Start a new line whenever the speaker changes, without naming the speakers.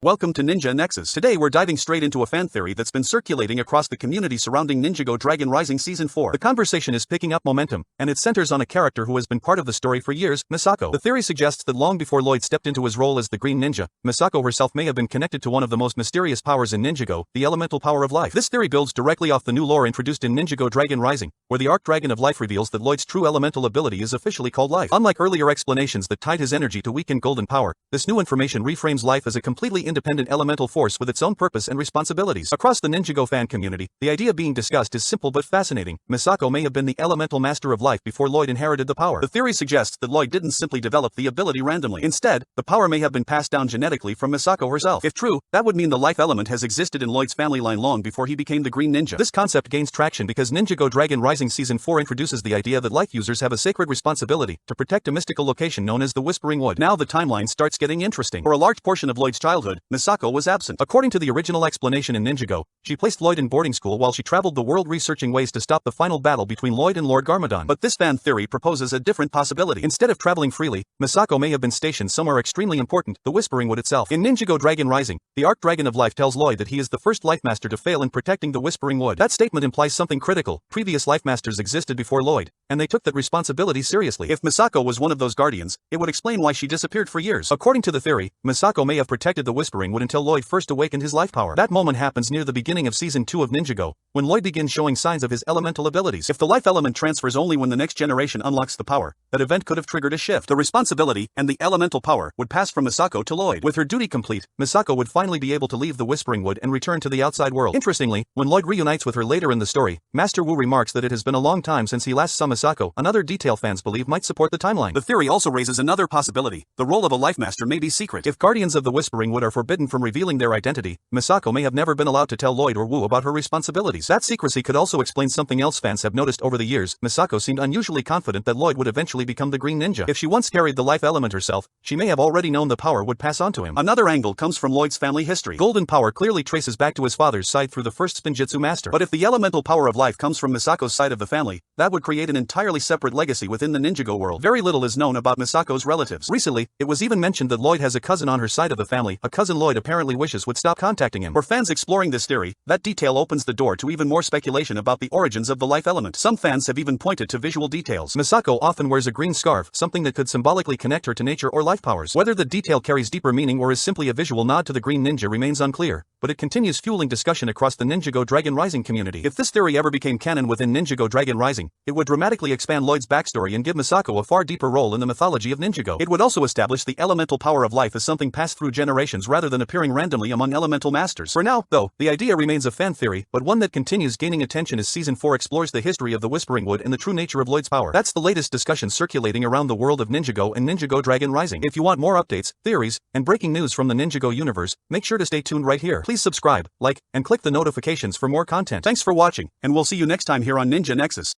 Welcome to Ninja Nexus. Today we're diving straight into a fan theory that's been circulating across the community surrounding Ninjago Dragon Rising Season 4. The conversation is picking up momentum, and it centers on a character who has been part of the story for years, Misako. The theory suggests that long before Lloyd stepped into his role as the Green Ninja, Misako herself may have been connected to one of the most mysterious powers in Ninjago, the elemental power of life. This theory builds directly off the new lore introduced in Ninjago Dragon Rising, where the Arc Dragon of Life reveals that Lloyd's true elemental ability is officially called life. Unlike earlier explanations that tied his energy to weakened golden power, this new information reframes life as a completely independent elemental force with its own purpose and responsibilities. Across the Ninjago fan community, the idea being discussed is simple but fascinating. Misako may have been the elemental master of life before Lloyd inherited the power. The theory suggests that Lloyd didn't simply develop the ability randomly. Instead, the power may have been passed down genetically from Misako herself. If true, that would mean the life element has existed in Lloyd's family line long before he became the Green Ninja. This concept gains traction because Ninjago Dragon Rising Season 4 introduces the idea that life users have a sacred responsibility to protect a mystical location known as the Whispering Wood. Now the timeline starts getting interesting. For a large portion of Lloyd's childhood, Misako was absent. According to the original explanation in Ninjago, she placed Lloyd in boarding school while she traveled the world researching ways to stop the final battle between Lloyd and Lord Garmadon. But this fan theory proposes a different possibility. Instead of traveling freely, Misako may have been stationed somewhere extremely important, the Whispering Wood itself. In Ninjago Dragon Rising, the Arc Dragon of Life tells Lloyd that he is the first Life Master to fail in protecting the Whispering Wood. That statement implies something critical. Previous Life Masters existed before Lloyd, and they took that responsibility seriously. If Misako was one of those guardians, it would explain why she disappeared for years. According to the theory, Misako may have protected the Whispering Wood until Lloyd first awakened his life power. That moment happens near the beginning of Season 2 of Ninjago, when Lloyd begins showing signs of his elemental abilities. If the life element transfers only when the next generation unlocks the power, that event could have triggered a shift. The responsibility and the elemental power would pass from Misako to Lloyd. With her duty complete, Misako would finally be able to leave the Whispering Wood and return to the outside world. Interestingly, when Lloyd reunites with her later in the story, Master Wu remarks that it has been a long time since he last saw Misako, another detail fans believe might support the timeline. The theory also raises another possibility. The role of a Life Master may be secret. If guardians of the Whispering Wood are forbidden from revealing their identity, Misako may have never been allowed to tell Lloyd or Wu about her responsibilities. That secrecy could also explain something else fans have noticed over the years. Misako seemed unusually confident that Lloyd would eventually become the Green Ninja. If she once carried the life element herself, she may have already known the power would pass on to him. Another angle comes from Lloyd's family history. Golden power clearly traces back to his father's side through the first Spinjitzu master. But if the elemental power of life comes from Misako's side of the family, that would create an entirely separate legacy within the Ninjago world. Very little is known about Misako's relatives. Recently, it was even mentioned that Lloyd has a cousin on her side of the family, a cousin Lloyd apparently wishes would stop contacting him. For fans exploring this theory, that detail opens the door to even more speculation about the origins of the life element. Some fans have even pointed to visual details. Misako often wears a green scarf, something that could symbolically connect her to nature or life powers. Whether the detail carries deeper meaning or is simply a visual nod to the Green Ninja remains unclear, but it continues fueling discussion across the Ninjago Dragon Rising community. If this theory ever became canon within Ninjago Dragon Rising, it would dramatically expand Lloyd's backstory and give Misako a far deeper role in the mythology of Ninjago. It would also establish the elemental power of life as something passed through generations rather than appearing randomly among elemental masters. For now, though, the idea remains a fan theory, but one that continues gaining attention as Season 4 explores the history of the Whispering Wood and the true nature of Lloyd's power. That's the latest discussion circulating around the world of Ninjago and Ninjago Dragon Rising. If you want more updates, theories, and breaking news from the Ninjago universe, make sure to stay tuned right here. Please subscribe, like, and click the notifications for more content. Thanks for watching, and we'll see you next time here on Ninja Nexus.